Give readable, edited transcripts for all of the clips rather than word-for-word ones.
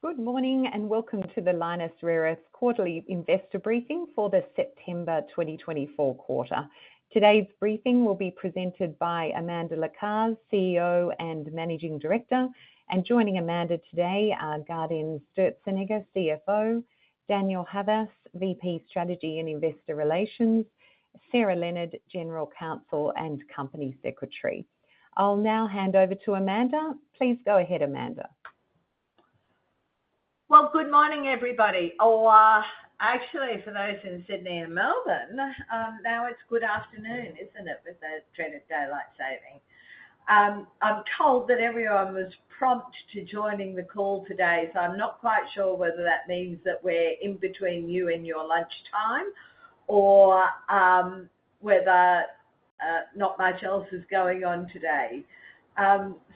Good morning and welcome to the Lynas Rare Earths quarterly investor briefing for the September 2024 quarter. Today's briefing will be presented by Amanda Lacaze, CEO and Managing Director, and joining Amanda today are Gardin Sturzenegger, CFO, Daniel Havas, VP Strategy and Investor Relations, Sarah Leonard, General Counsel and Company Secretary. I'll now hand over to Amanda. Please go ahead, Amanda. Well, good morning, everybody. Actually, for those in Sydney and Melbourne, now it's good afternoon, isn't it, with the dreaded daylight saving? I'm told that everyone was prompt to joining the call today, so I'm not quite sure whether that means that we're in between you and your lunchtime or whether not much else is going on today.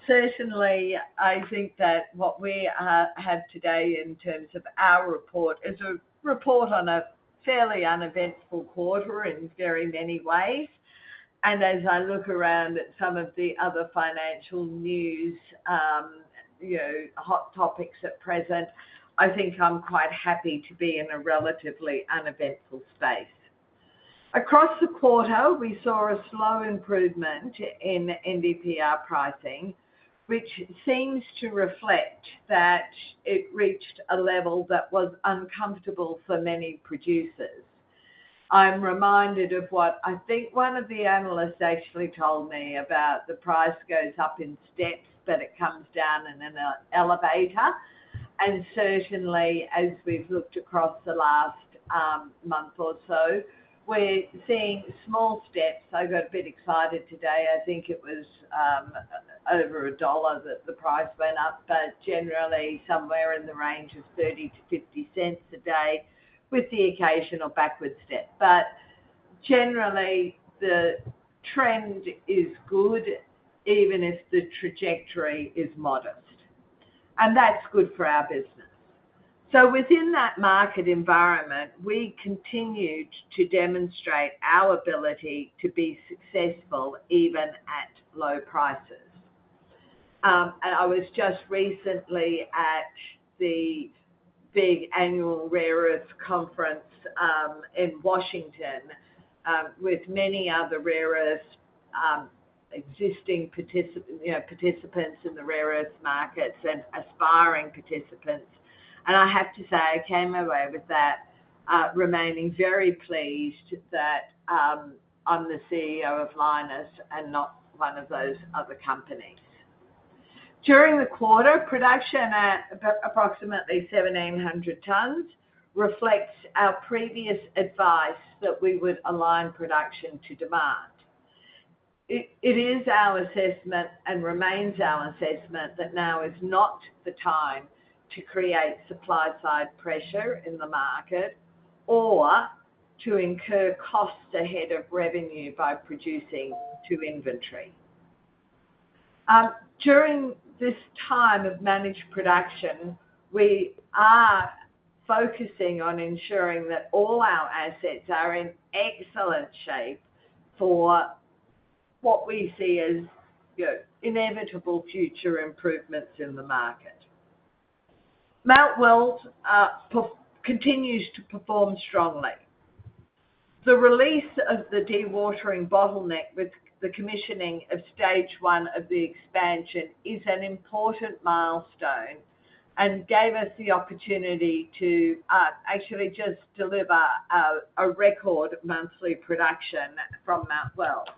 Certainly, I think that what we have today in terms of our report is a report on a fairly uneventful quarter in very many ways. And as I look around at some of the other financial news, hot topics at present, I think I'm quite happy to be in a relatively uneventful space. Across the quarter, we saw a slow improvement in NdPr pricing, which seems to reflect that it reached a level that was uncomfortable for many producers. I'm reminded of what I think one of the analysts actually told me about: the price goes up in steps, but it comes down in an elevator. And certainly, as we've looked across the last month or so, we're seeing small steps. I got a bit excited today. I think it was over $1 that the price went up, but generally somewhere in the range of 30 to 50 cents a day with the occasional backward step. But generally, the trend is good, even if the trajectory is modest. And that's good for our business. So within that market environment, we continued to demonstrate our ability to be successful even at low prices. And I was just recently at the big annual Rare Earths conference in Washington with many other rare earths existing participants in the rare earths markets and aspiring participants. And I have to say, I came away with that remaining very pleased that I'm the CEO of Lynas and not one of those other companies. During the quarter, production at approximately 1,700 tonnes reflects our previous advice that we would align production to demand. It is our assessment and remains our assessment that now is not the time to create supply-side pressure in the market or to incur costs ahead of revenue by producing to inventory. During this time of managed production, we are focusing on ensuring that all our assets are in excellent shape for what we see as inevitable future improvements in the market. Mount Weld continues to perform strongly. The release of the dewatering bottleneck with the commissioning of stage 1 of the expansion is an important milestone and gave us the opportunity to actually just deliver a record monthly production from Mount Weld.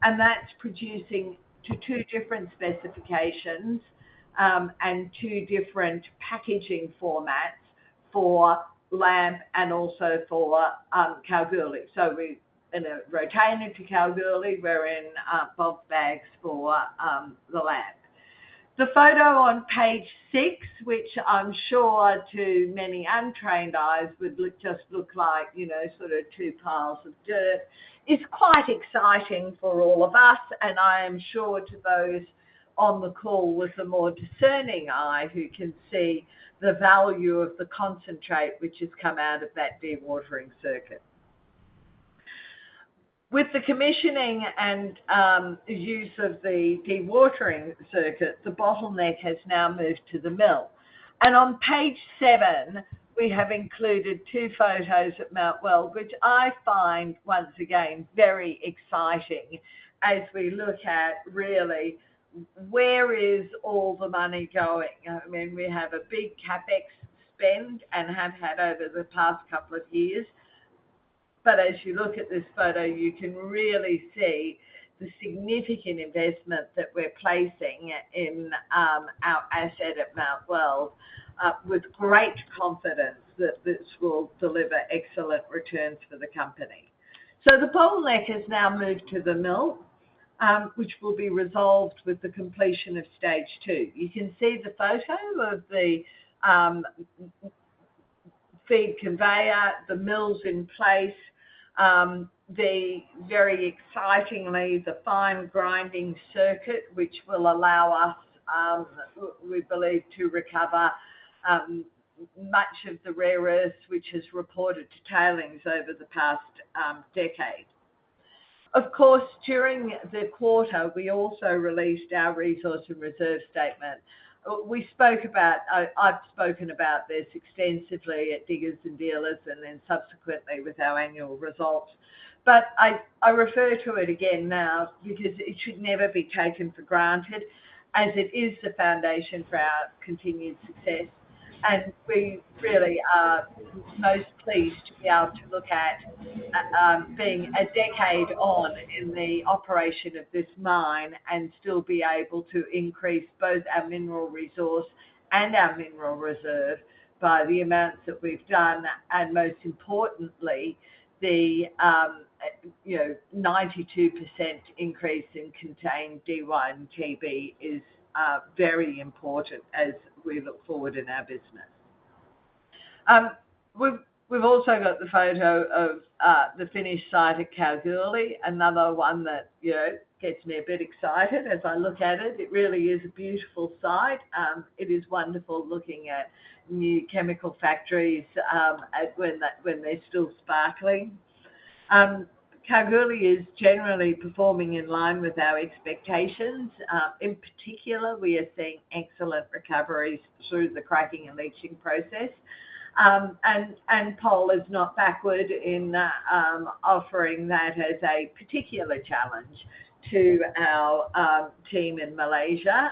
And that's producing to 2 different specifications and 2 different packaging formats for LAMP and also for Kalgoorlie. So we're in a retainer to Kalgoorlie, we're in bulk bags for the LAMP. The photo on page 6, which I'm sure to many untrained eyes would just look like, sort of 2 piles of dirt, is quite exciting for all of us, and I am sure to those on the call with a more discerning eye who can see the value of the concentrate which has come out of that dewatering circuit. With the commissioning and use of the dewatering circuit, the bottleneck has now moved to the mill. And on page 7, we have included 2 photos at Mount Weld, which I find, once again, very exciting as we look at really where is all the money going. I mean, we have a big CapEx spend and have had over the past couple of years. But as you look at this photo, you can really see the significant investment that we're placing in our asset at Mount Weld with great confidence that this will deliver excellent returns for the company. So the bottleneck has now moved to the mill, which will be resolved with the completion of stage 2. You can see the photo of the feed conveyor, the mill's in place, the very excitingly, the fine grinding circuit, which will allow us, we believe, to recover much of the rare earths which has reported to tailings over the past decade. Of course, during the quarter, we also released our resource and reserve statement. I've spoken about this extensively at Diggers and Dealers and then subsequently with our annual results. But I refer to it again now because it should never be taken for granted, as it is the foundation for our continued success. And we really are most pleased to be able to look at being a decade on in the operation of this mine and still be able to increase both our mineral resource and our mineral reserve by the amounts that we've done, and most importantly, the 92% increase in contained Dy and Tb is very important as we look forward in our business. We've also got the photo of the finished site at Kalgoorlie, another one that gets me a bit excited as I look at it. It really is a beautiful site. It is wonderful looking at new chemical factories when they're still sparkling. Kalgoorlie is generally performing in line with our expectations. In particular, we are seeing excellent recoveries through the cracking and leaching process. And Pol is not backward in offering that as a particular challenge to our team in Malaysia,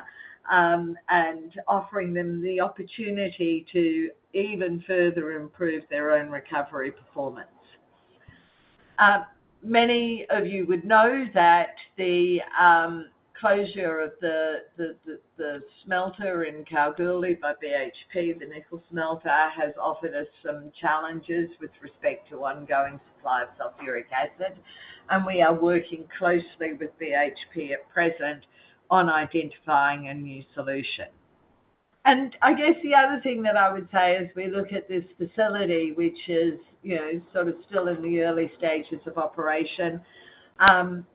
and offering them the opportunity to even further improve their own recovery performance. Many of you would know that the closure of the smelter in Kalgoorlie by BHP, the nickel smelter, has offered us some challenges with respect to ongoing supply of sulfuric acid, and we are working closely with BHP at present on identifying a new solution. And I guess the other thing that I would say as we look at this facility, which is sort of still in the early stages of operation,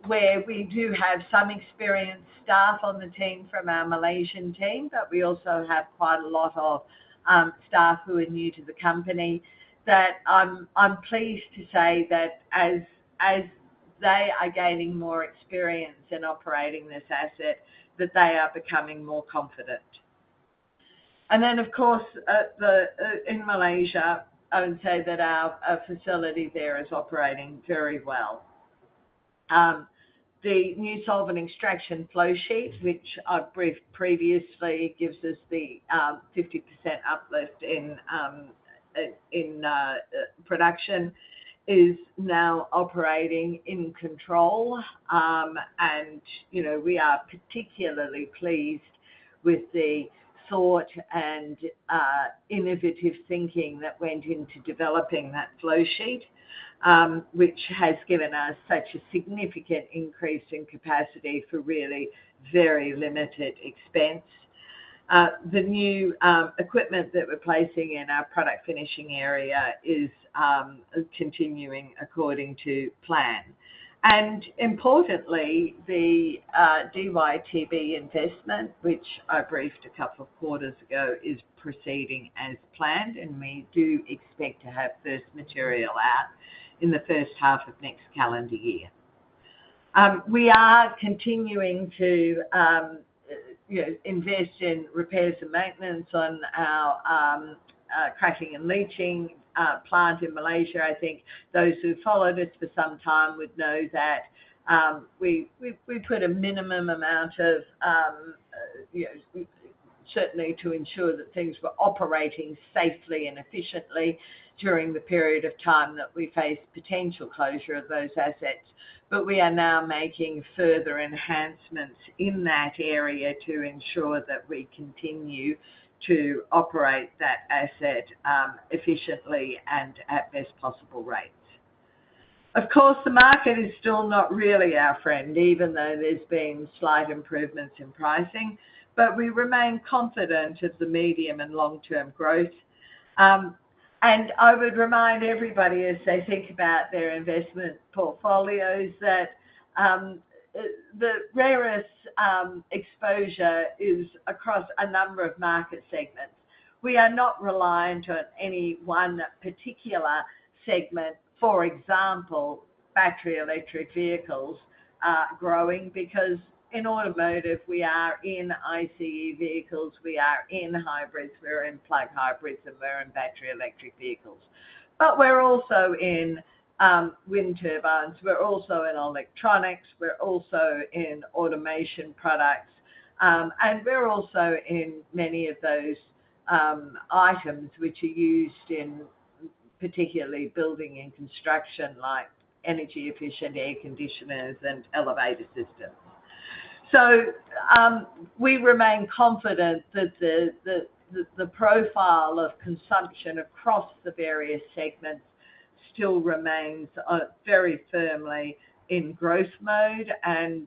where we do have some experienced staff on the team from our Malaysian team, but we also have quite a lot of staff who are new to the company, that I'm pleased to say that as they are gaining more experience in operating this asset, that they are becoming more confident. And then, of course, in Malaysia, I would say that our facility there is operating very well. The new solvent extraction flow sheet, which I've briefed previously, gives us the 50% uplift in production, is now operating in control. And, we are particularly pleased with the thought and innovative thinking that went into developing that flow sheet, which has given us such a significant increase in capacity for really very limited expense. The new equipment that we're placing in our product finishing area is continuing according to plan. And importantly, the DYTB investment, which I briefed a couple of quarters ago, is proceeding as planned, and we do expect to have first material out in the first half of next calendar year. We are continuing to invest in repairs and maintenance on our cracking and leaching plant in Malaysia. I think those who followed us for some time would know that we put a minimum amount of certainly to ensure that things were operating safely and efficiently during the period of time that we faced potential closure of those assets. But we are now making further enhancements in that area to ensure that we continue to operate that asset efficiently and at best possible rates. Of course, the market is still not really our friend, even though there's been slight improvements in pricing, but we remain confident of the medium and long-term growth. And I would remind everybody as they think about their investment portfolios that the rare earths exposure is across a number of market segments. We are not reliant on any one particular segment. For example, battery electric vehicles are growing because in automotive, we are in ICE vehicles, we are in hybrids, we're in plug hybrids, and we're in battery electric vehicles. But we're also in wind turbines, we're also in electronics, we're also in automation products, and we're also in many of those items which are used in particularly building and construction, like energy efficient air conditioners and elevator systems. So we remain confident that the profile of consumption across the various segments still remains very firmly in growth mode, and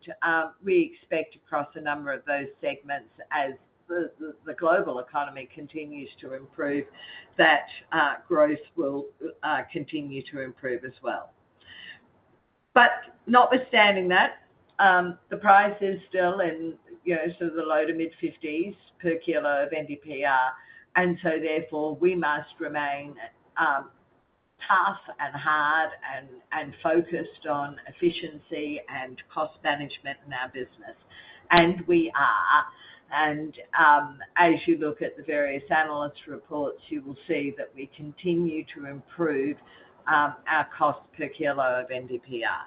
we expect across a number of those segments as the global economy continues to improve, that growth will continue to improve as well. But notwithstanding that, the price is still in sort of the low to mid 50s per kilo of NdPr, and so therefore we must remain tough and hard and focused on efficiency and cost management in our business, and we are. And as you look at the various analyst reports, you will see that we continue to improve our cost per kilo of NdPr.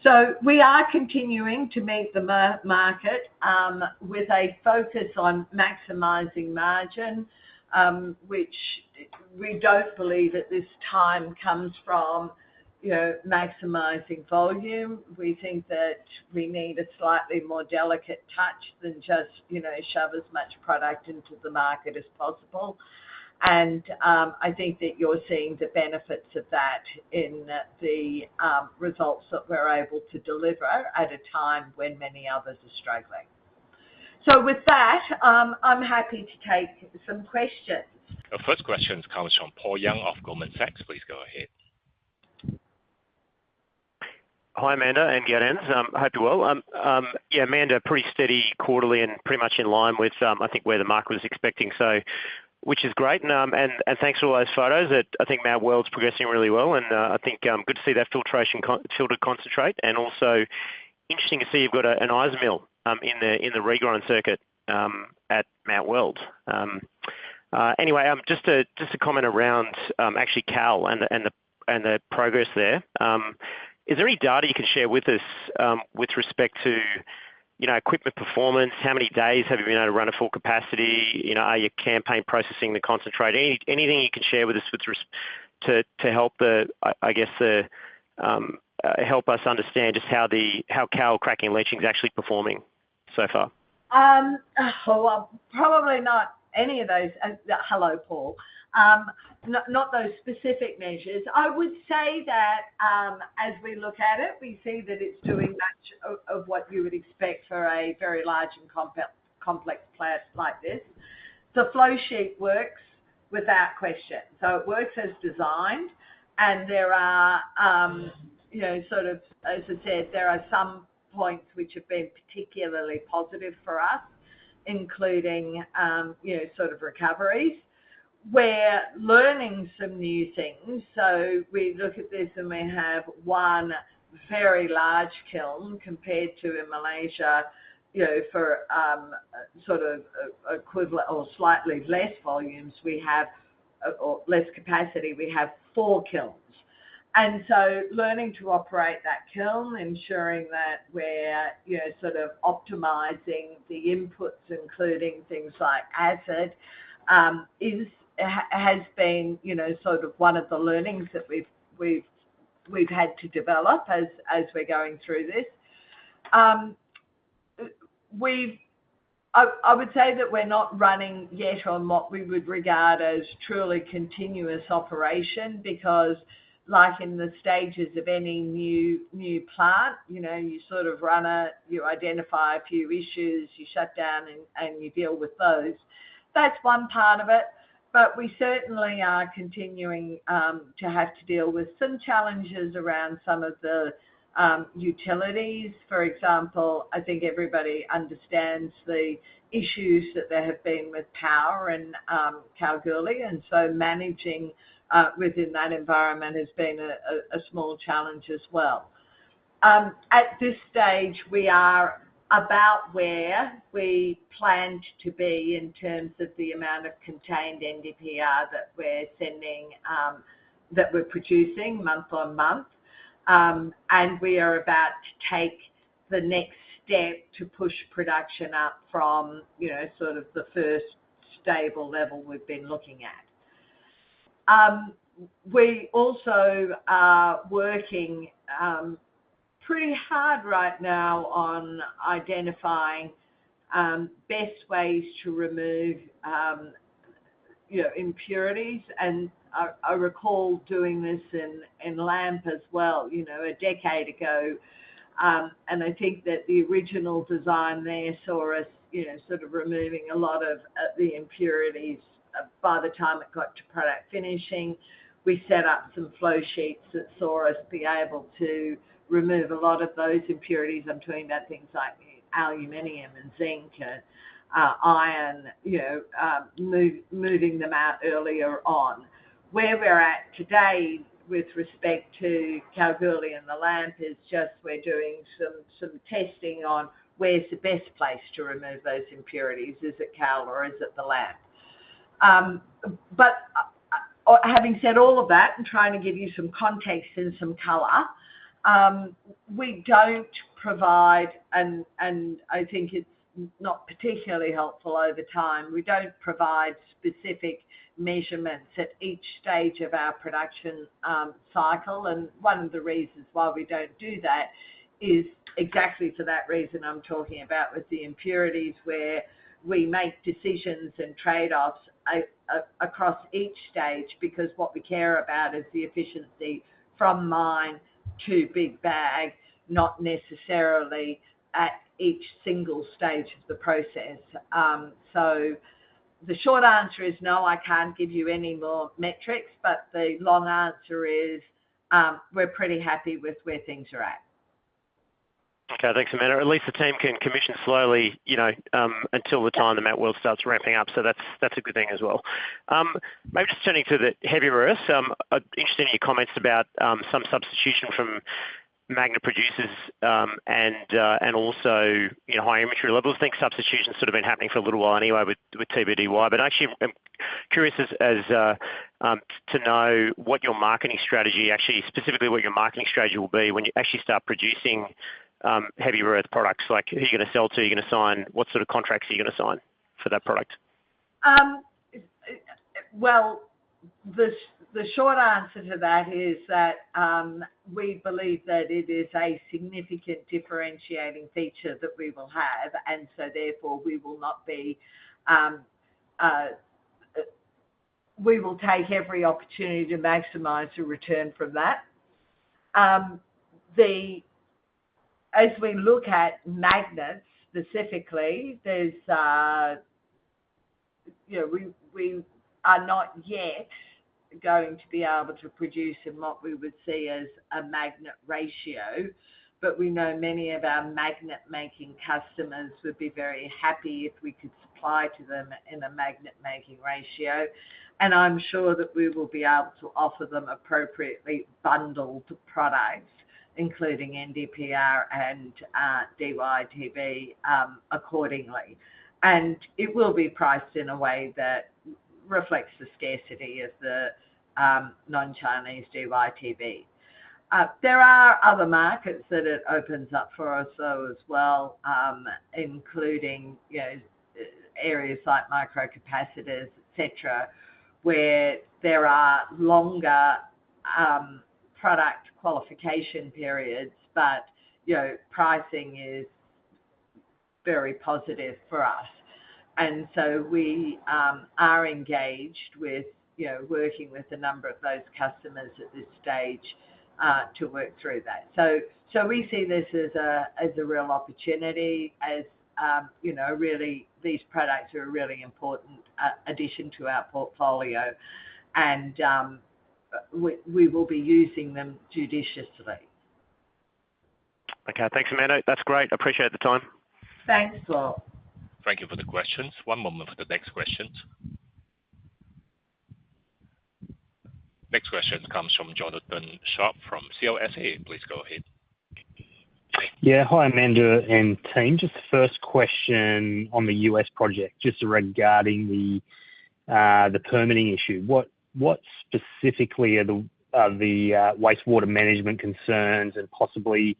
So we are continuing to meet the market with a focus on maximising margin, which we don't believe at this time comes from maximising volume. We think that we need a slightly more delicate touch than just shove as much product into the market as possible. And I think that you're seeing the benefits of that in the results that we're able to deliver at a time when many others are struggling. So with that, I'm happy to take some questions. The first question comes from Paul Young of Goldman Sachs. Please go ahead. Hi, Amanda and Gaudenz. Hope you're well. Yeah, Amanda, pretty steady quarterly and pretty much in line with, I think, where the market was expecting, so which is great. And thanks for all those photos. I think Mount Weld's progressing really well, and I think good to see that filtered concentrate, and also interesting to see you've got an IsaMill in the regrind circuit at Mount Weld. Anyway, just a comment around actually Cal and the progress there. Is there any data you can share with us with respect to equipment performance? How many days have you been able to run at full capacity? Are you campaign processing the concentrate? Anything you can share with us to help help us understand just how Cal cracking and leaching is actually performing so far? Well, probably not any of those. Hello, Paul. Not those specific measures. I would say that as we look at it, we see that it's doing much of what you would expect for a very large and complex plant like this. The flow sheet works without question. So it works as designed, and there are, sort of, as I said, there are some points which have been particularly positive for us, including, sort of recoveries. We're learning some new things. So we look at this and we have one very large kiln compared to in Malaysia, for sort of equivalent or slightly less volumes, we have, or less capacity, we have 4 kilns. And so learning to operate that kiln, ensuring that we're, sort of optimizing the inputs, including things like acid, has been, sort of one of the learnings that we've had to develop as we're going through this. I would say that we're not running yet on what we would regard as truly continuous operation, because like in the stages of any new plant, you sort of you identify a few issues, you shut down and you deal with those. That's one part of it, but we certainly are continuing to have to deal with some challenges around some of the utilities. For example, I think everybody understands the issues that there have been with power in Kalgoorlie, and so managing within that environment has been a small challenge as well. At this stage, we are about where we planned to be in terms of the amount of contained NdPr that we're sending, that we're producing month on month. And we are about to take the next step to push production up from, sort of the first stable level we've been looking at. We also are working pretty hard right now on identifying best ways to remove, impurities. And I recall doing this in LAMP as well, a decade ago. And I think that the original design there saw us, sort of removing a lot of the impurities by the time it got to product finishing. We set up some flow sheets that saw us be able to remove a lot of those impurities. I'm talking about things like aluminium and zinc and iron, moving them out earlier on. Where we're at today with respect to Kalgoorlie and the LAMP is just we're doing some testing on where's the best place to remove those impurities. Is it Kal or is it the LAMP? But having said all of that and trying to give you some context and some colour, we don't provide, and I think it's not particularly helpful over time, we don't provide specific measurements at each stage of our production cycle. And one of the reasons why we don't do that is exactly for that reason I'm talking about with the impurities, where we make decisions and trade-offs across each stage, because what we care about is the efficiency from mine to big bag, not necessarily at each single stage of the process. So the short answer is no, I can't give you any more metrics, but the long answer is we're pretty happy with where things are at. Okay, thanks, Amanda. At least the team can commission slowly, until the time the Mount Weld starts ramping up. So that's a good thing as well. Maybe just turning to the heavy rare earths. I'm interested in your comments about some substitution from magnet producers and also high inventory levels. I think substitution's sort of been happening for a little while anyway with TBDY. But actually, I'm curious as to know what your marketing strategy, specifically what your marketing strategy will be when you actually start producing heavy rare earth products. Like, who are you going to sell to? Are you going to sign? What sort of contracts are you going to sign for that product? Well, the short answer to that is that we believe that it is a significant differentiating feature that we will have, and so therefore we will not be. We will take every opportunity to maximise the return from that. As we look at magnets specifically, there's we are not yet going to be able to produce in what we would see as a magnet ratio, but we know many of our magnet making customers would be very happy if we could supply to them in a magnet making ratio, and I'm sure that we will be able to offer them appropriately bundled products including NdPr and DyTb, accordingly. And it will be priced in a way that reflects the scarcity of the non-Chinese DyTb. There are other markets that it opens up for us, though, as well, including areas like microcapacitors, etc., where there are longer product qualification periods, but pricing is very positive for us. And so we are engaged with working with a number of those customers at this stage to work through that. So we see this as a real opportunity, as really these products are a really important addition to our portfolio, and we will be using them judiciously. Okay, thanks, Amanda. That's great. I appreciate the time. Thanks, Paul. Thank you for the questions. One moment for the next questions. Next question comes from Jonathan Sharp from CLSA. Please go ahead. Yeah, hi Amanda and team. Just the first question on the US project, just regarding the permitting issue. What specifically are the wastewater management concerns, and possibly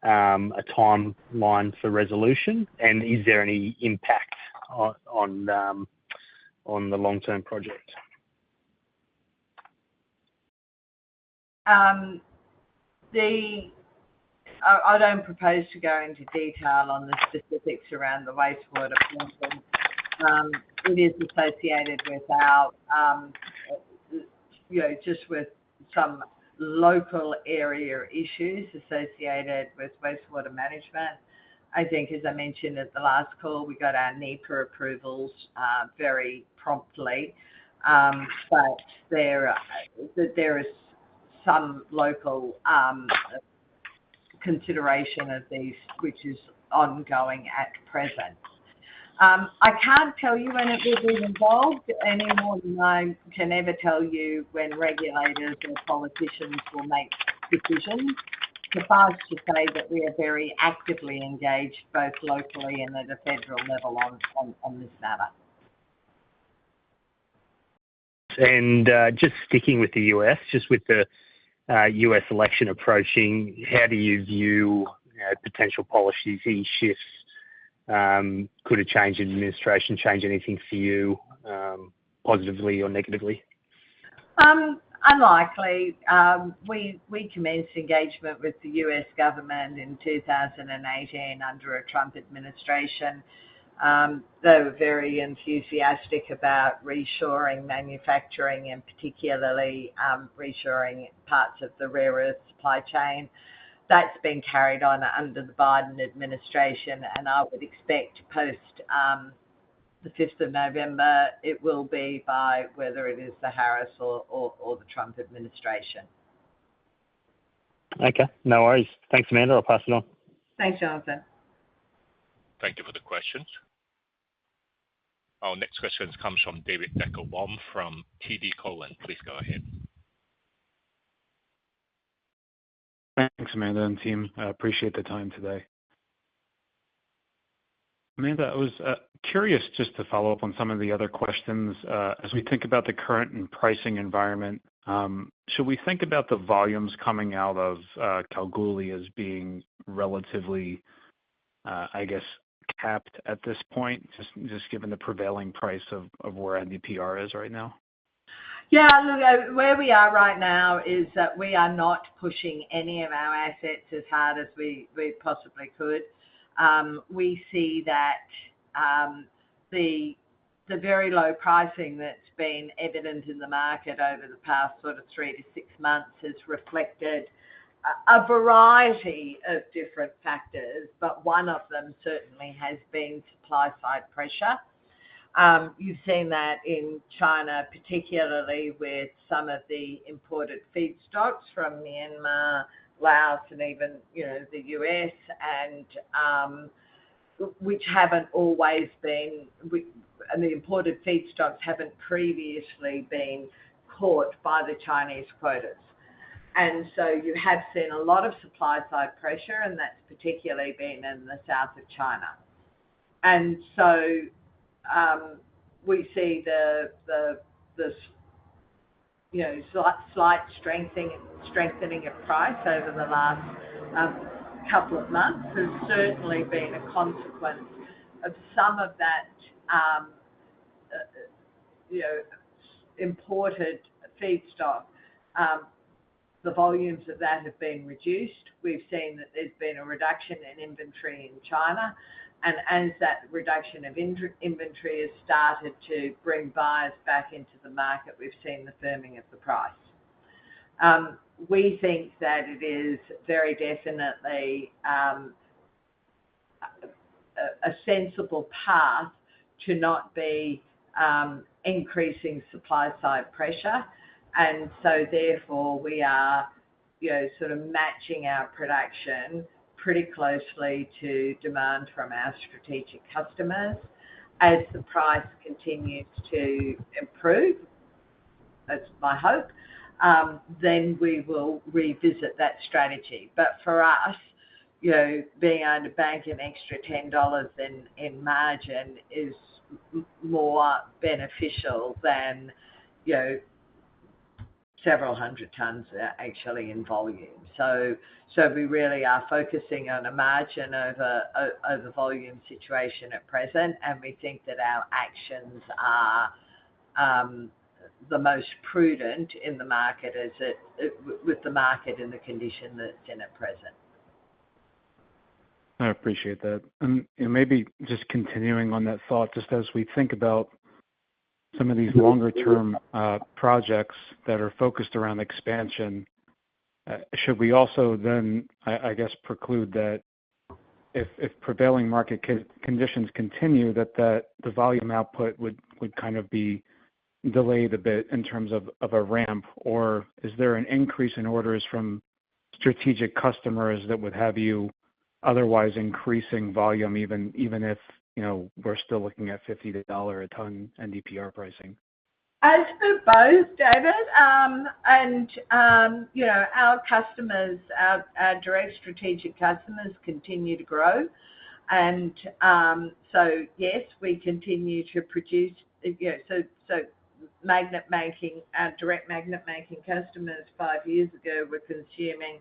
a timeline for resolution? And is there any impact on the long-term project? I don't propose to go into detail on the specifics around the wastewater portion. It is associated with our, just with some local area issues associated with wastewater management. I think, as I mentioned at the last call, we got our NEPA approvals very promptly, but there is some local consideration of these, which is ongoing at present. I can't tell you when it will be resolved any more than I can ever tell you when regulators or politicians will make decisions. Suffice to say that we are very actively engaged both locally and at a federal level on this matter. And just sticking with the US, just with the US election approaching, how do you view potential policy shifts? Could a change in administration change anything for you, positively or negatively? Unlikely. We commenced engagement with the US government in 2018 under a Trump administration. They were very enthusiastic about reshoring manufacturing, and particularly reshoring parts of the rare earth supply chain. That's been carried on under the Biden administration, and I would expect post the 5th of November, it will be by whether it is the Harris or the Trump administration. Okay, no worries. Thanks, Amanda. I'll pass it on. Thanks, Jonathan. Thank you for the questions. Our next question comes from David Deckelbaum from TD Cowen. Please go ahead. Thanks, Amanda and team. I appreciate the time today. Amanda, I was curious just to follow up on some of the other questions. As we think about the current pricing environment, should we think about the volumes coming out of Kalgoorlie as being relatively, capped at this point, just given the prevailing price of where NdPr is right now? Yeah, look, where we are right now is that we are not pushing any of our assets as hard as we possibly could. We see that the very low pricing that's been evident in the market over the past sort of 3 to 6 months has reflected a variety of different factors, but one of them certainly has been supply side pressure. You've seen that in China, particularly with some of the imported feedstocks from Myanmar, Laos, and even the US, and which haven't always been, and the imported feedstocks haven't previously been caught by the Chinese quotas. And so you have seen a lot of supply side pressure, and that's particularly been in the south of China. And so we see the slight strengthening of price over the last couple of months has certainly been a consequence of some of that imported feedstock. The volumes of that have been reduced. We've seen that there's been a reduction in inventory in China, and as that reduction of inventory has started to bring buyers back into the market, we've seen the firming of the price. We think that it is very definitely a sensible path to not be increasing supply side pressure, and so therefore we are sort of matching our production pretty closely to demand from our strategic customers. As the price continues to improve, that's my hope, then we will revisit that strategy. But for us, being able to bank an extra $10 in margin is more beneficial than several hundred tons actually in volume. So we really are focusing on a margin over volume situation at present, and we think that our actions are the most prudent in the market with the market in the condition that it's in at present. I appreciate that. And maybe just continuing on that thought, just as we think about some of these longer-term projects that are focused around expansion, should we also then, I guess, preclude that if prevailing market conditions continue, that the volume output would kind of be delayed a bit in terms of a ramp? Or is there an increase in orders from strategic customers that would have you otherwise increasing volume, even if we're still looking at $50 a ton NdPr pricing? As for both, David, our customers, our direct strategic customers continue to grow, and so yes, we continue to produce. So magnet making, direct magnet making customers 5 years ago were consuming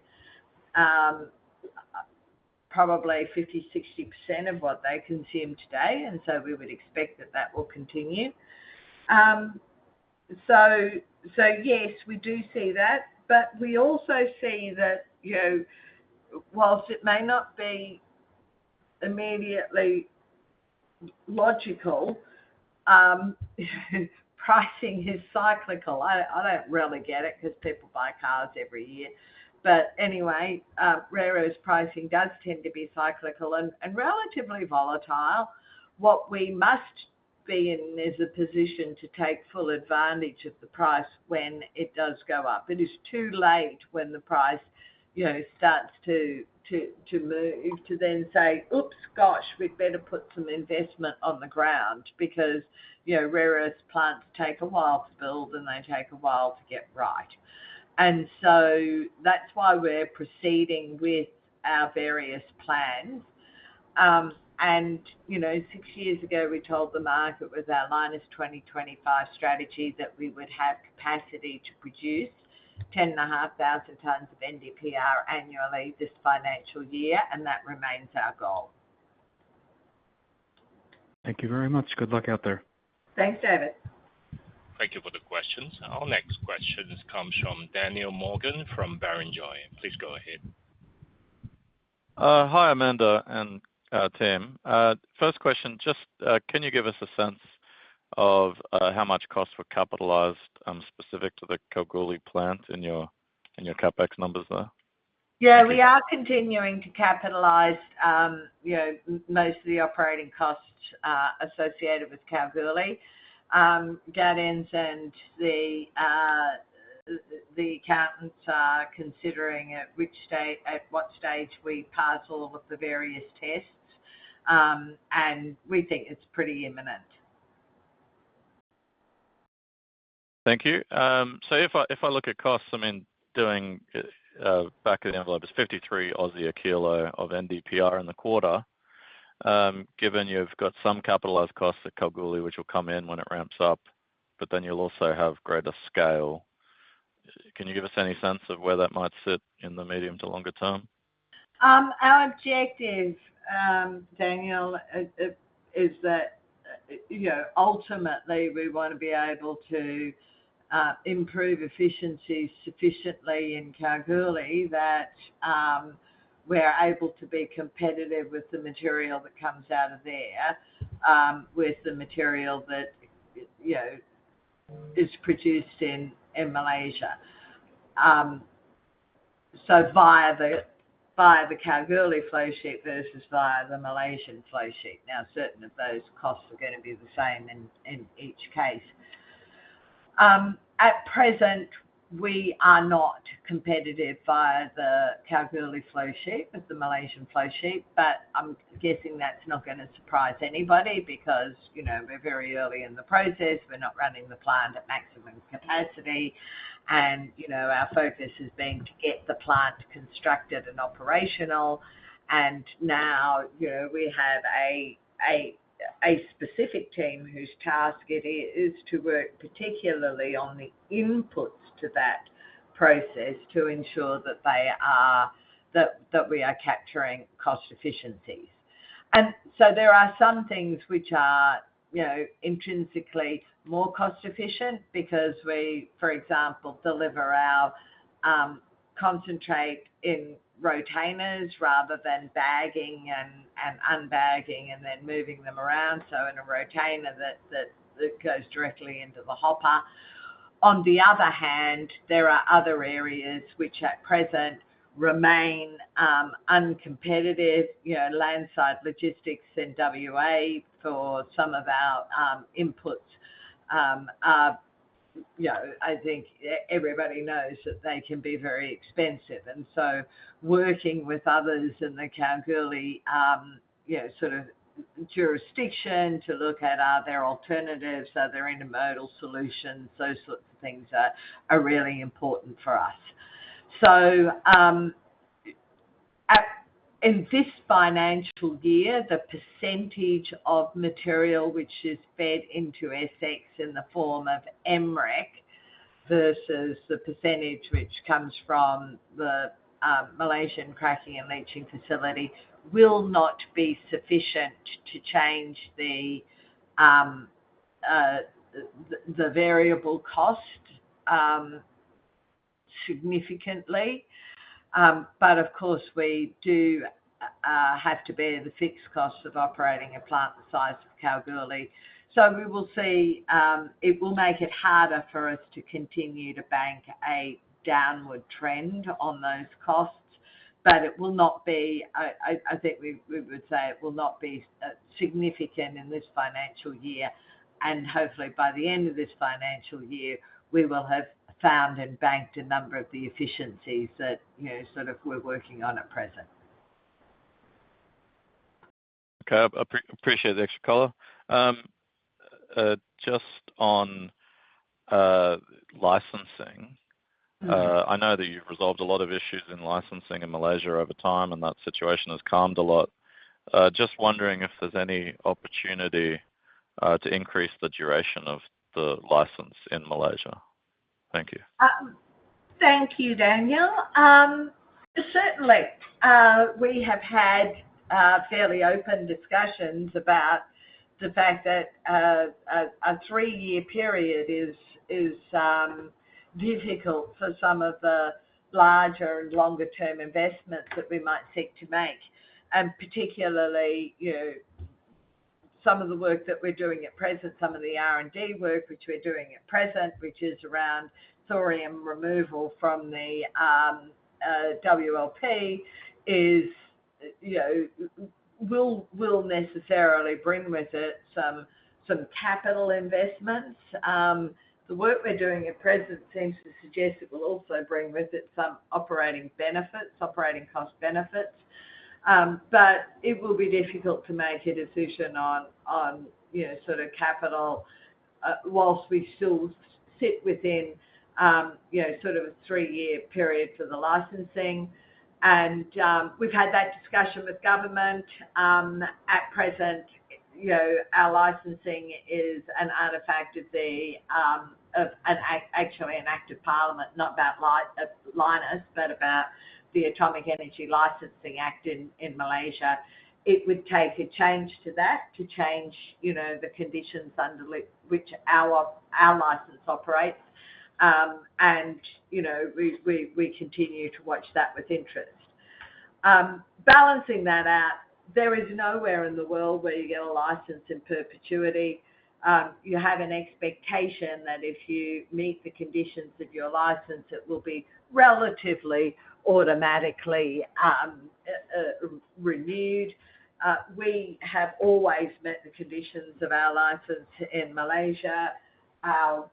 probably 50-60% of what they consume today, and so we would expect that will continue. So yes, we do see that, but we also see that whilst it may not be immediately logical, pricing is cyclical. I don't really get it because people buy cars every year. But anyway, rare earths pricing does tend to be cyclical and relatively volatile. What we must be in is a position to take full advantage of the price when it does go up. It is too late when the price, starts to move to then say, oops, gosh, we'd better put some investment on the ground, because rare earths plants take a while to build and they take a while to get right. And so that's why we're proceeding with our various plans. And 6 years ago, we told the market with our Lynas 2025 strategy that we would have capacity to produce 10,500 tonnes of NdPr annually this financial year, and that remains our goal. Thank you very much. Good luck out there. Thanks, David. Thank you for the questions. Our next question comes from Daniel Morgan from Barrenjoey. Please go ahead. Hi, Amanda and Tim. First question, just can you give us a sense of how much costs were capitalized specific to the Kalgoorlie plant in your CapEx numbers there? Yeah, we are continuing to capitalise, most of the operating costs associated with Kalgoorlie. Gaudenz and the accountants are considering at what stage we pass all of the various tests, and we think it's pretty imminent. Thank you. So if I look at costs, I mean, doing back of the envelope, it's 53 Aussie a kilo of NdPr in the quarter. Given you've got some capitalized costs at Kalgoorlie, which will come in when it ramps up, but then you'll also have greater scale. Can you give us any sense of where that might sit in the medium to longer term? Our objective, Daniel, is that, ultimately we want to be able to improve efficiency sufficiently in Kalgoorlie that we're able to be competitive with the material that comes out of there, with the material that, is produced in Malaysia. So via the Kalgoorlie flow sheet versus via the Malaysian flow sheet. Now, certain of those costs are going to be the same in each case. At present, we are not competitive via the Kalgoorlie flow sheet with the Malaysian flow sheet, but I'm guessing that's not going to surprise anybody because, we're very early in the process. We're not running the plant at maximum capacity. And, our focus has been to get the plant constructed and operational. And now, we have a specific team whose task it is to work particularly on the inputs to that process to ensure that that we are capturing cost efficiencies. And so there are some things which are, intrinsically more cost efficient because we, for example, deliver our concentrate in retainers rather than bagging and unbagging and then moving them around. So in a retainer that goes directly into the hopper. On the other hand, there are other areas which at present remain uncompetitive, landside logistics in WA for some of our inputs are, I think everybody knows that they can be very expensive. And so working with others in the Kalgoorlie, sort of jurisdiction to look at are there alternatives, are there intermodal solutions, those sorts of things are really important for us. So in this financial year, the percentage of material which is fed into SX in the form of MREC versus the percentage which comes from the Malaysian cracking and leaching facility will not be sufficient to change the variable cost significantly. But of course, we do have to bear the fixed costs of operating a plant the size of Kalgoorlie. So we will see, it will make it harder for us to continue to bank a downward trend on those costs, but it will not be, I think we would say it will not be significant in this financial year. And hopefully by the end of this financial year, we will have found and banked a number of the efficiencies that, sort of we're working on at present. Okay, I appreciate the extra color. Just on licensing, I know that you've resolved a lot of issues in licensing in Malaysia over time, and that situation has calmed a lot. Just wondering if there's any opportunity to increase the duration of the license in Malaysia. Thank you. Thank you, Daniel. Certainly, we have had fairly open discussions about the fact that a 3-year period is difficult for some of the larger and longer term investments that we might seek to make, and particularly, some of the work that we're doing at present, some of the R&D work which we're doing at present, which is around thorium removal from the WLP, is, will necessarily bring with it some capital investments. The work we're doing at present seems to suggest it will also bring with it some operating cost benefits. But it will be difficult to make a decision on sort of capital whilst we still sit within sort of a 3-year period for the licensing. And we've had that discussion with government. At present, our licensing is an artefact of actually an act of Parliament, not about Lynas, but about the Atomic Energy Licensing Act in Malaysia. It would take a change to that to change, the conditions under which our license operates. And we continue to watch that with interest. Balancing that out, there is nowhere in the world where you get a license in perpetuity. You have an expectation that if you meet the conditions of your license, it will be relatively automatically renewed. We have always met the conditions of our license in Malaysia. Our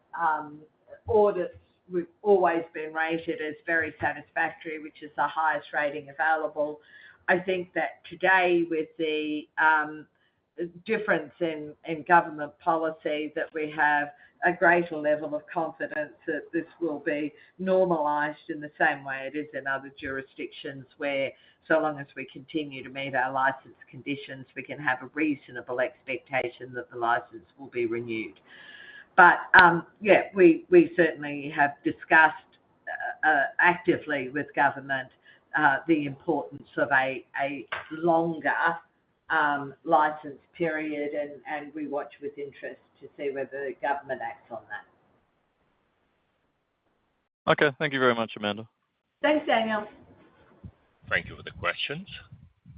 audits, we've always been rated as very satisfactory, which is the highest rating available. I think that today, with the difference in government policy, that we have a greater level of confidence that this will be normalised in the same way it is in other jurisdictions, where so long as we continue to meet our licence conditions, we can have a reasonable expectation that the licence will be renewed. But we certainly have discussed actively with government the importance of a longer licence period, and we watch with interest to see whether the government acts on that. Okay, thank you very much, Amanda. Thanks, Daniel. Thank you for the questions.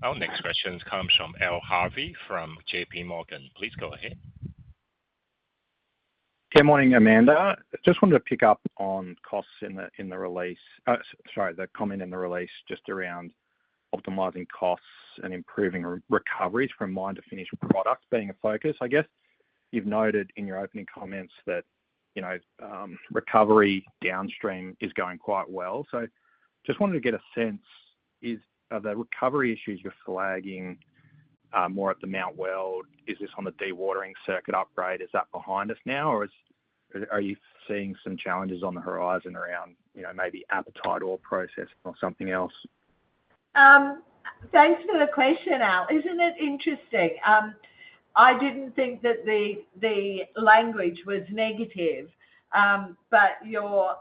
Our next question comes from Al Harvey from JP Morgan. Please go ahead. Good morning, Amanda. Just wanted to pick up on costs in the release. The comment in the release just around optimizing costs and improving recoveries from mine to finished products being a focus. I guess you've noted in your opening comments that recovery downstream is going quite well. So just wanted to get a sense: are the recovery issues you're flagging more at the Mount Weld? Is this on the dewatering circuit upgrade? Is that behind us now, or are you seeing some challenges on the horizon around maybe apatite ore process or something else? Thanks for the question, Al. Isn't it interesting? I didn't think that the language was negative, but your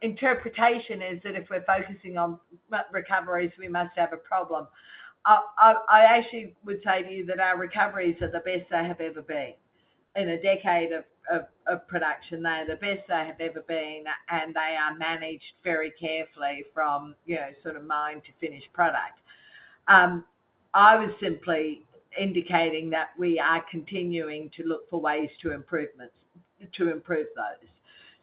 interpretation is that if we're focusing on recoveries, we must have a problem. I actually would say to you that our recoveries are the best they have ever been. In a decade of production, they're the best they have ever been, and they are managed very carefully from sort of mine to finished product. I was simply indicating that we are continuing to look for ways to improve those.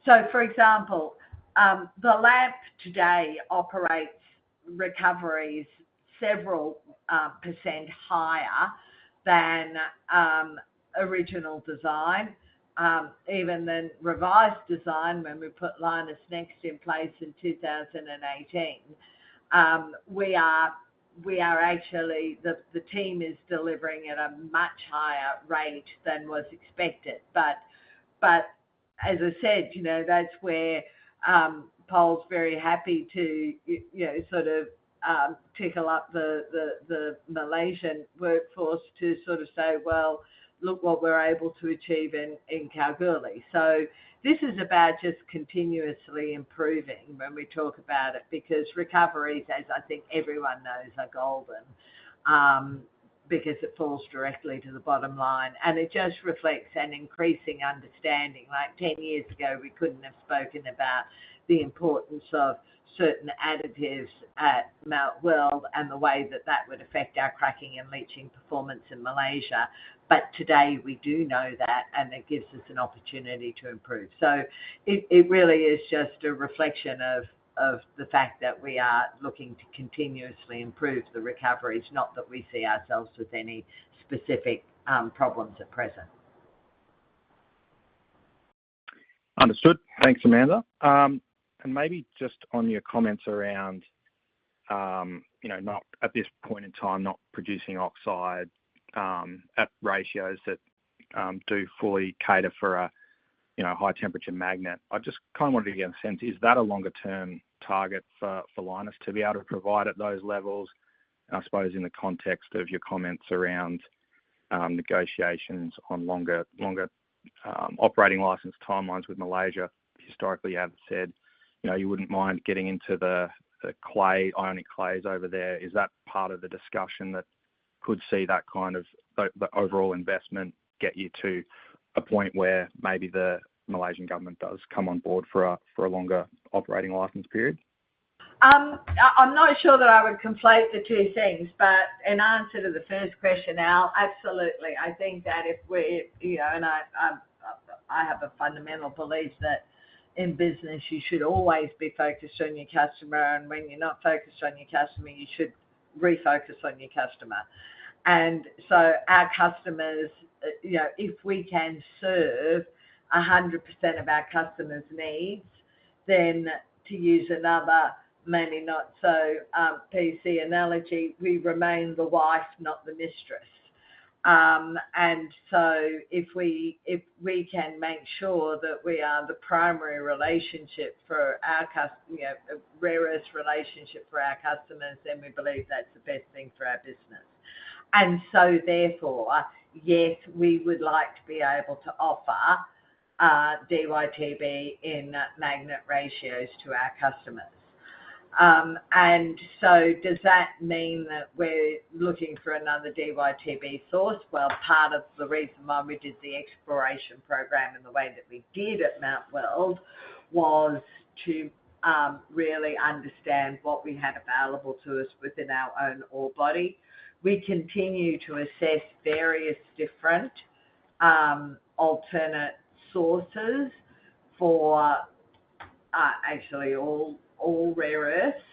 So, for example, the LAMP today operates recoveries several percent higher than original design, even than revised design when we put Lynas Next in place in 2018. We are actually, the team is delivering at a much higher rate than was expected. But as I said, that's where Paul's very happy to sort of tickle up the Malaysian workforce to sort of say, well, look what we're able to achieve in Kalgoorlie. So this is about just continuously improving when we talk about it, because recoveries, as I think everyone knows, are golden, because it falls directly to the bottom line. And it just reflects an increasing understanding. Like 10 years ago, we couldn't have spoken about the importance of certain additives at Mount Weld and the way that would affect our cracking and leaching performance in Malaysia. But today we do know that, and it gives us an opportunity to improve. So it really is just a reflection of the fact that we are looking to continuously improve the recoveries, not that we see ourselves with any specific problems at present. Understood. Thanks, Amanda. And maybe just on your comments around, not at this point in time, not producing oxide at ratios that do fully cater for high temperature magnet. I just kind of wanted to get a sense, is that a longer term target for Lynas to be able to provide at those levels? And I suppose in the context of your comments around negotiations on longer operating license timelines with Malaysia, historically you have said, you wouldn't mind getting into the clay, ionic clays over there. Is that part of the discussion that could see that kind of the overall investment get you to a point where maybe the Malaysian government does come on board for a longer operating license period? I'm not sure that I would conflate the two things, but in answer to the first question, Al, absolutely. I think that if we, and I have a fundamental belief that in business you should always be focused on your customer, and when you're not focused on your customer, you should refocus on your customer. And so our customers, if we can serve 100% of our customers' needs, then to use another, maybe not so PC analogy, we remain the wife, not the mistress. And so if we can make sure that we are the primary relationship for our rare earth relationship for our customers, then we believe that's the best thing for our business. And so therefore, yes, we would like to be able to offer DYTB in magnet ratios to our customers. And so does that mean that we're looking for another DYTB source? Well, part of the reason why we did the exploration program in the way that we did at Mount Weld was to really understand what we had available to us within our own ore body. We continue to assess various different alternate sources for actually all rare earths,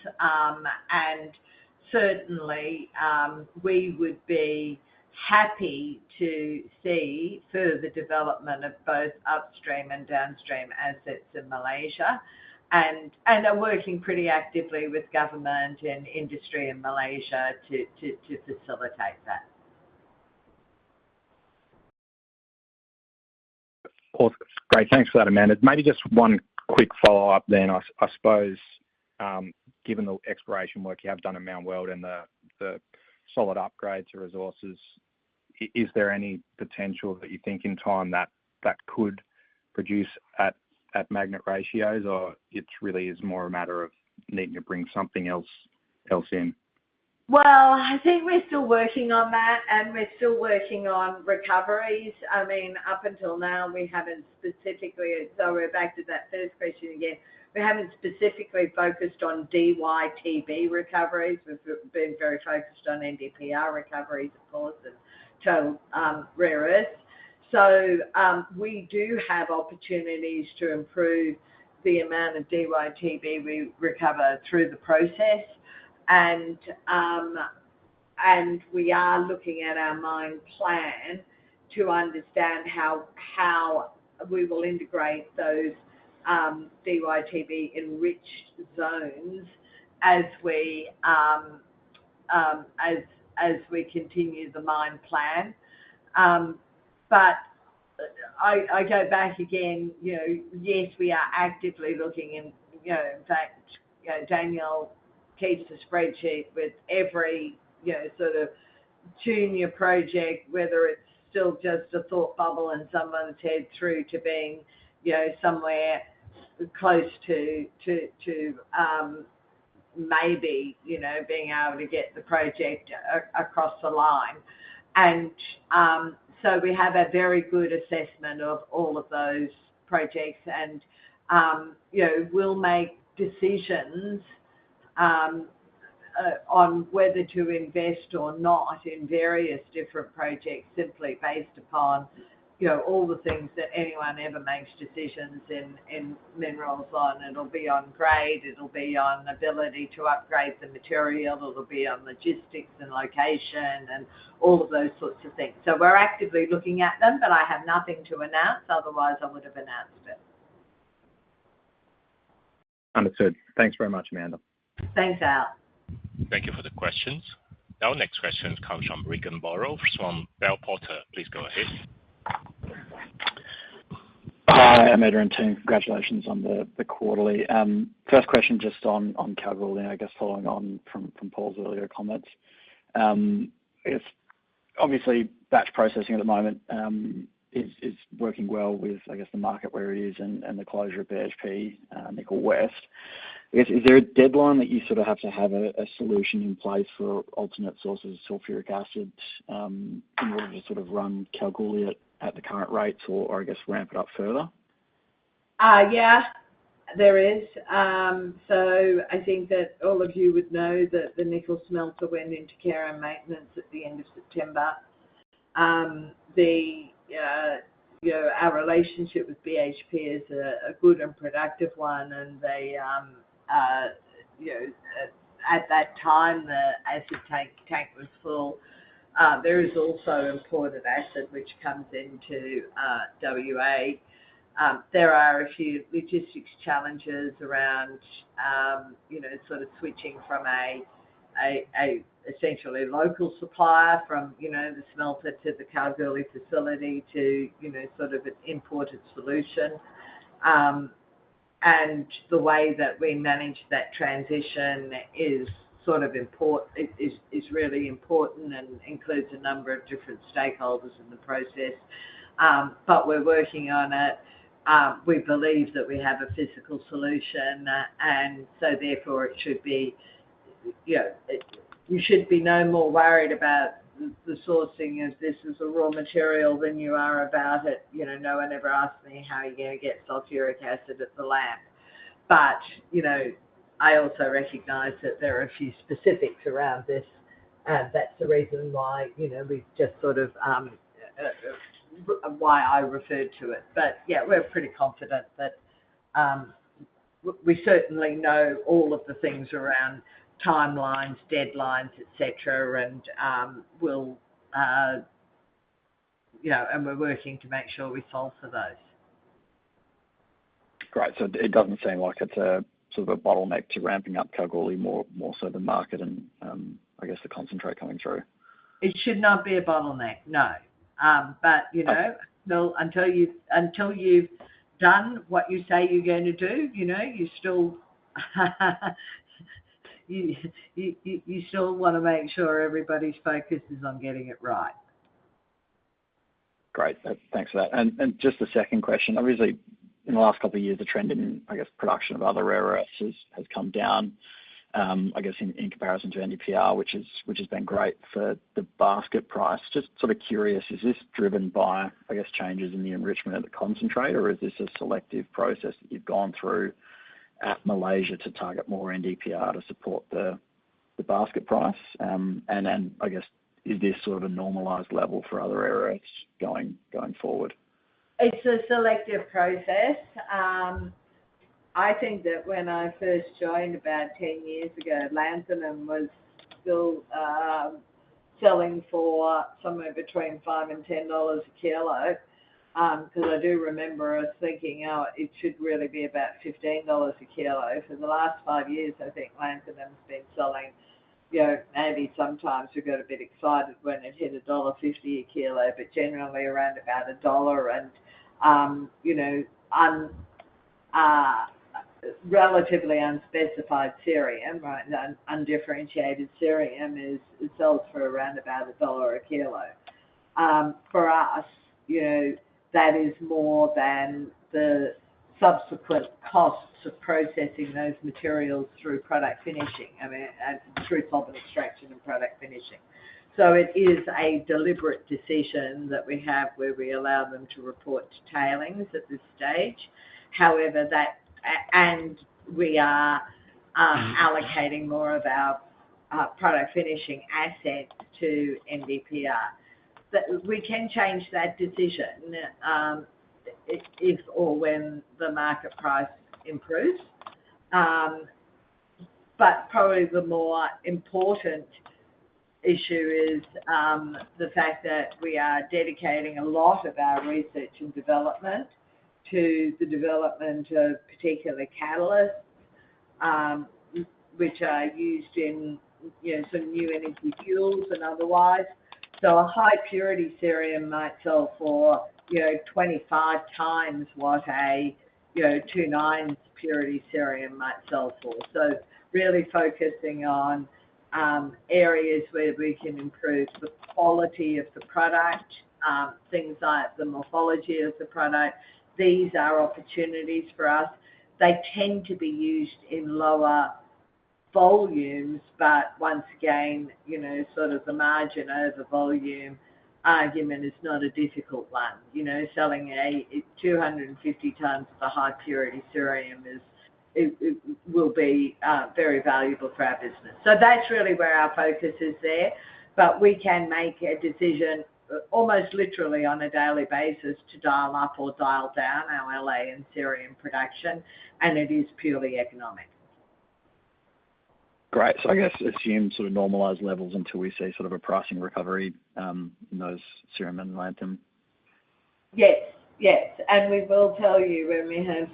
and certainly we would be happy to see further development of both upstream and downstream assets in Malaysia, and are working pretty actively with government and industry in Malaysia to facilitate that. Awesome. Great. Thanks for that, Amanda. Maybe just one quick follow-up then. I suppose, given the exploration work you have done at Mount Weld and the solid upgrade to resources, is there any potential that you think in time that could produce at magnet ratios, or it really is more a matter of needing to bring something else in? Well, I think we're still working on that, and we're still working on recoveries. I mean, up until now, we haven't specifically, so we're back to that first question again, we haven't specifically focused on DYTB recoveries. We've been very focused on NdPr recoveries, of course, and total rare earths. So we do have opportunities to improve the amount of DYTB we recover through the process. And we are looking at our mine plan to understand how we will integrate those DYTB enriched zones as we continue the mine plan. But I go back again. Yes, we are actively looking, and in fact, Daniel keeps a spreadsheet with every sort of junior project, whether it's still just a thought bubble in someone's head through to being somewhere close to maybe being able to get the project across the line. And so we have a very good assessment of all of those projects, and we'll make decisions on whether to invest or not in various different projects simply based upon all the things that anyone ever makes decisions in minerals on. It'll be on grade, it'll be on ability to upgrade the material, it'll be on logistics and location and all of those sorts of things. So we're actively looking at them, but I have nothing to announce, otherwise I would have announced it. Understood. Thanks very much, Amanda. Thanks, Al. Thank you for the questions. Our next question comes from Regan Burrows from Bell Potter. Please go ahead. Hi, Amanda and team. Congratulations on the quarterly. First question just on Kalgoorlie, I guess following on from Paul's earlier comments. I guess obviously batch processing at the moment is working well with, I guess, the market where it is and the closure of BHP Nickel West. I guess, is there a deadline that you sort of have to have a solution in place for alternate sources of sulfuric acid in order to sort of run Kalgoorlie at the current rates or I guess ramp it up further? Yeah, there is. So I think that all of you would know that the nickel smelter went into care and maintenance at the end of September. Our relationship with BHP is a good and productive one, and they, at that time the acid tank was full. There is also imported acid which comes into WA. There are a few logistics challenges around, sort of switching from a essentially local supplier from, the smelter to the Kalgoorlie facility to, sort of an imported solution. And the way that we manage that transition is sort of important, is really important and includes a number of different stakeholders in the process. But we're working on it. We believe that we have a physical solution, and so therefore it should be, you should be no more worried about the sourcing of this as a raw material than you are about it. No one ever asked me how you're going to get sulfuric acid at the LAMP. But, I also recognise that there are a few specifics around this, and that's the reason why, we've just sort of, why I referred to it. But, yeah, we're pretty confident that we certainly know all of the things around timelines, deadlines, etc., and we'll, and we're working to make sure we solve for those. Great. So it doesn't seem like it's a sort of a bottleneck to ramping up Kalgoorlie, more so the market and I guess the concentrate coming through. It should not be a bottleneck, no. But until you've done what you say you're going to do, you still you still want to make sure everybody's focus is on getting it right. Great. Thanks for that. And just the second question, obviously in the last couple of years, the trend in, I guess, production of other rare earths has come down, I guess, in comparison to NdPr, which has been great for the basket price. Just sort of curious, is this driven by, I guess, changes in the enrichment of the concentrate, or is this a selective process that you've gone through at Malaysia to target more NdPr to support the basket price? And I guess, is this sort of a normalised level for other rare earths going forward? It's a selective process. I think that when I first joined about 10 years ago, lanthanum was still selling for somewhere between $5 and $10 a kilo, because I do remember us thinking, it should really be about $15 a kilo. For the last 5 years, I think lanthanum's been selling, maybe sometimes we got a bit excited when it hit $1.50 a kilo, but generally around about $1. And, relatively unspecified cerium, right, undifferentiated cerium it sells for around about $1 a kilo. For us, that is more than the subsequent costs of processing those materials through product finishing, through solvent extraction and product finishing. So it is a deliberate decision that we have where we allow them to report to tailings at this stage. However, and we are allocating more of our product finishing assets to NdPr. We can change that decision if or when the market price improves. But probably the more important issue is the fact that we are dedicating a lot of our research and development to the development of particular catalysts, which are used in some new energy fuels and otherwise. So a high purity cerium might sell for 25 times what a 2.9 purity cerium might sell for. So really focusing on areas where we can improve the quality of the product, things like the morphology of the product. These are opportunities for us. They tend to be used in lower volumes, but once again, sort of the margin over volume argument is not a difficult one. Selling 250 tons of a high purity cerium it will be very valuable for our business. So that's really where our focus is there. But we can make a decision almost literally on a daily basis to dial up or dial down our LA and cerium production, and it is purely economic. Great. So I guess assume sort of normalised levels until we see sort of a pricing recovery in those cerium and lanthanum. Yes, and we will tell you when we have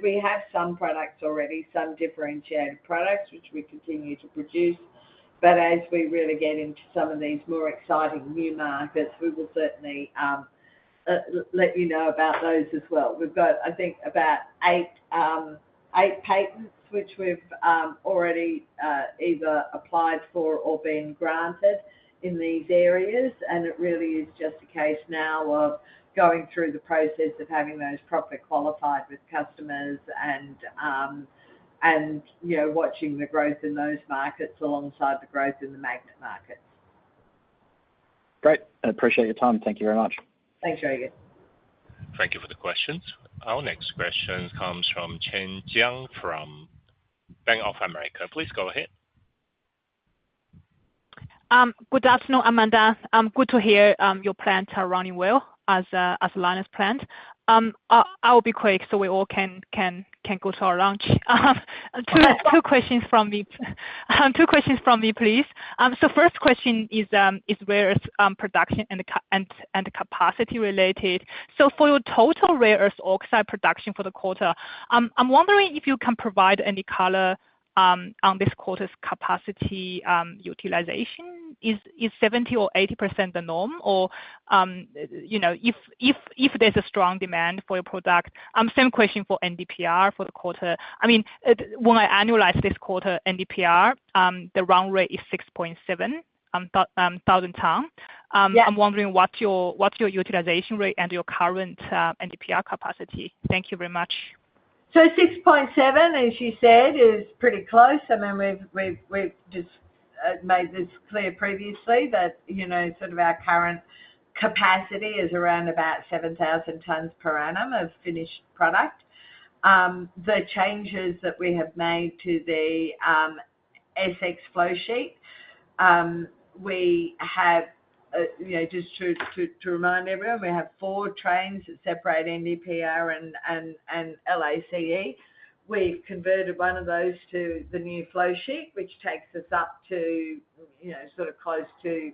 we have some products already, some differentiated products which we continue to produce. But as we really get into some of these more exciting new markets, we will certainly let you know about those as well. We've got, I think, about eight patents which we've already either applied for or been granted in these areas, and it really is just a case now of going through the process of having those properly qualified with customers and watching the growth in those markets alongside the growth in the magnet markets. Great. I appreciate your time. Thank you very much. Thanks, Regan. Thank you for the questions. Our next question comes from Chen Jiang from Bank of America. Please go ahead. Good afternoon, Amanda. Good to hear your plants are running well as Lynas plant. I'll be quick so we all can go to our lunch. Two questions from me. Please. So first question is rare earth production and capacity related. So for your total rare earth oxide production for the quarter, I'm wondering if you can provide any color on this quarter's capacity utilization. Is 70 or 80% the norm, or if there's a strong demand for your product? Same question for NdPr for the quarter. I mean, when I annualize this quarter NdPr, the run rate is 6.7 thousand tons. I'm wondering what's your utilization rate and your current NdPr capacity. Thank you very much. So 6.7, as you said, is pretty close. I mean, we've just made this clear previously that sort of our current capacity is around about 7,000 tons per annum of finished product. The changes that we have made to the SX flow sheet, we have just to remind everyone, we have 4 trains that separate NdPr and LaCe. We've converted one of those to the new flow sheet, which takes us up to sort of close to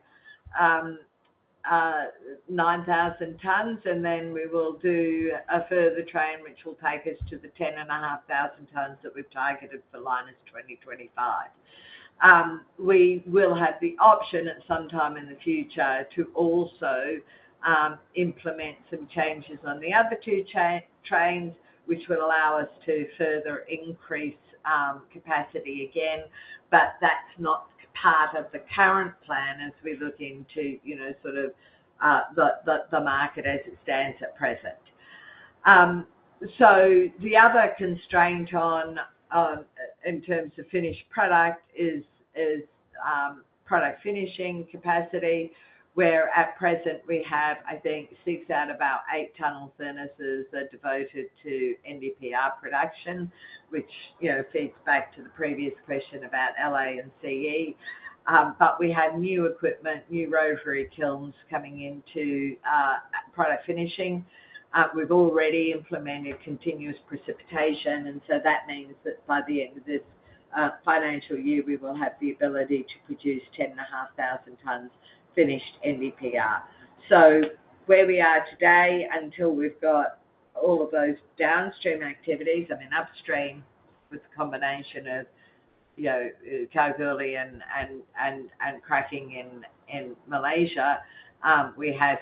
9,000 tons, and then we will do a further train which will take us to the 10,500 tons that we've targeted for Lynas 2025. We will have the option at some time in the future to also implement some changes on the other 2 trains, which will allow us to further increase capacity again, but that's not part of the current plan as we look into sort of the market as it stands at present. So the other constraint on in terms of finished product is product finishing capacity, where at present we have, I think, 6 out of our 8 tunnel furnaces are devoted to NdPr production, which feeds back to the previous question about LA and CE. But we have new equipment, new rotary kilns coming into product finishing. We've already implemented continuous precipitation, and so that means that by the end of this financial year we will have the ability to produce 10,500 tonnes finished NdPr. So where we are today, until we've got all of those downstream activities, I mean upstream with the combination of Kalgoorlie and cracking in Malaysia, we have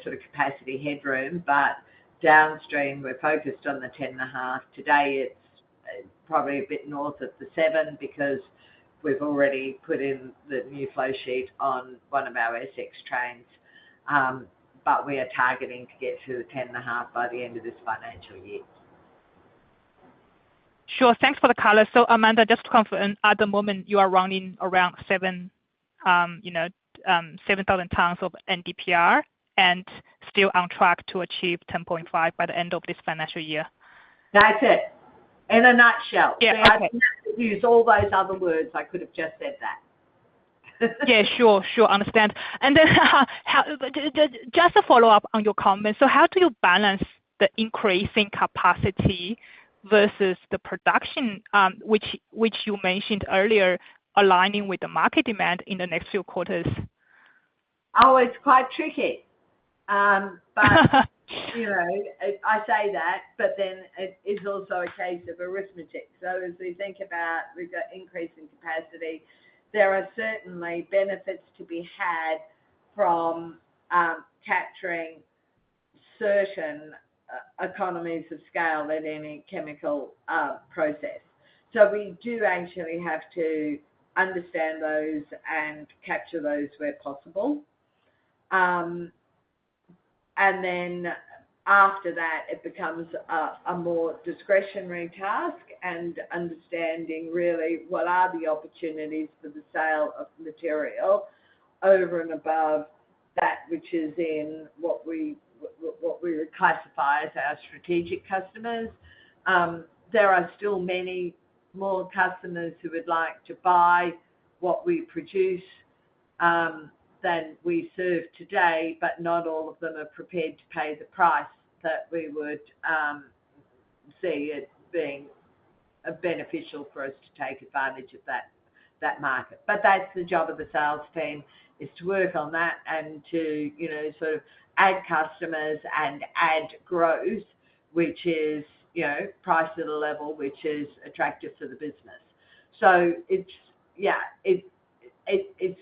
sort of capacity headroom, but downstream, we're focused on the 10.5. Today, it's probably a bit north of the 7 because we've already put in the new flow sheet on one of our SX trains, but we are targeting to get to the 10.5 by the end of this financial year. Sure. Thanks for the color. So, Amanda, just to confirm, at the moment, you are running around 7,000 tons of NdPr and still on track to achieve 10.5 by the end of this financial year. That's it. In a nutshell. Yeah, See, okay. I didn't have to use all those other words. I could have just said that. Yeah, sure, understand. And then just a follow-up on your comments. So how do you balance the increasing capacity versus the production, which you mentioned earlier, aligning with the market demand in the next few quarters? Oh, it's quite tricky. But, I say that, but then it is also a case of arithmetic. So as we think about, we've got increasing capacity, there are certainly benefits to be had from capturing certain economies of scale in any chemical process. So we do actually have to understand those and capture those where possible. And then after that, it becomes a more discretionary task and understanding really what are the opportunities for the sale of material over and above that which is in what we would classify as our strategic customers. There are still many more customers who would like to buy what we produce than we serve today, but not all of them are prepared to pay the price that we would see it being beneficial for us to take advantage of that market. But that's the job of the sales team, is to work on that and to, sort of add customers and add growth, which is, priced at a level which is attractive for the business. So it's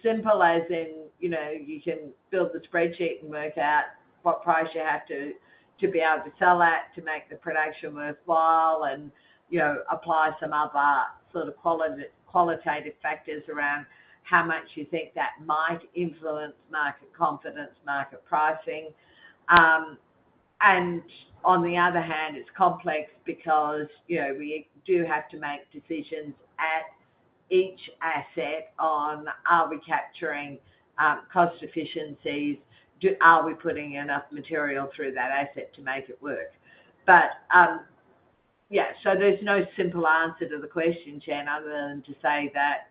simple as in, you can build the spreadsheet and work out what price you have to be able to sell at to make the production worthwhile and, apply some other sort of qualitative factors around how much you think that might influence market confidence, market pricing. And on the other hand, it's complex because, we do have to make decisions at each asset on, are we capturing cost efficiencies? Are we putting enough material through that asset to make it work? But, so there's no simple answer to the question, Chen, other than to say that,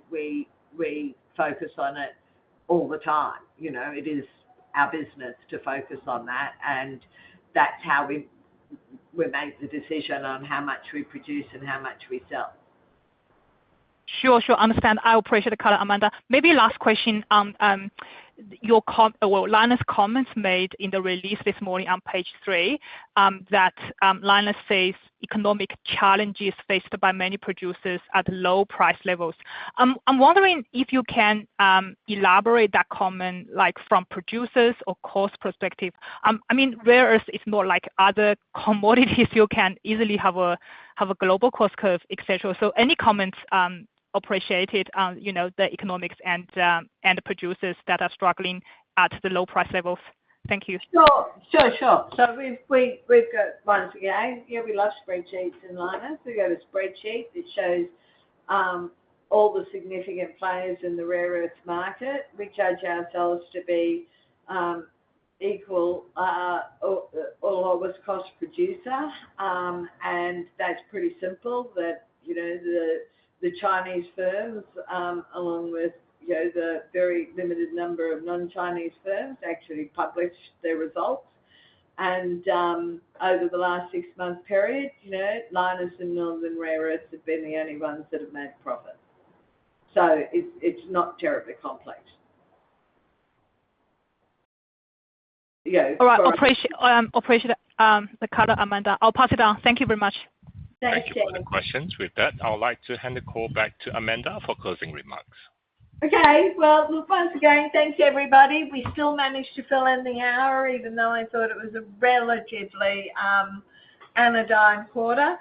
we focus on it all the time. It is our business to focus on that, and that's how we make the decision on how much we produce and how much we sell. Sure, understand. I appreciate the color, Amanda. Maybe last question on Lynas comments made in the release this morning on page 3, that Lynas says economic challenges faced by many producers at low price levels. I'm wondering if you can elaborate that comment, like from producers or cost perspective. I mean, rare earths is not like other commodities. You can easily have a global cost curve, etc. So any comments appreciated on the economics and the producers that are struggling at the low price levels? Thank you. Sure. So we've got, once again, we love spreadsheets in Lynas. We've got a spreadsheet that shows all the significant players in the rare earths market. We judge ourselves to be equal or lowest cost producer, and that's pretty simple. That the Chinese firms, along with the very limited number of non-Chinese firms, actually publish their results. And over the last 6-month period, Lynas and Northern Rare Earths have been the only ones that have made profit. So it's not terribly complex. All right, appreciate the color, Amanda. I'll pass it on. Thank you very much. Thank you for the questions. With that, I would like to hand the call back to Amanda for closing remarks. Okay, well, look, once again, thanks everybody. We still managed to fill in the hour, even though I thought it was a relatively anodyne quarter.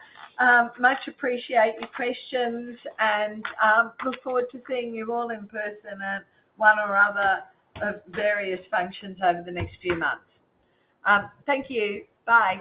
Much appreciate your questions and look forward to seeing you all in person at one or other of various functions over the next few months. Thank you. Bye.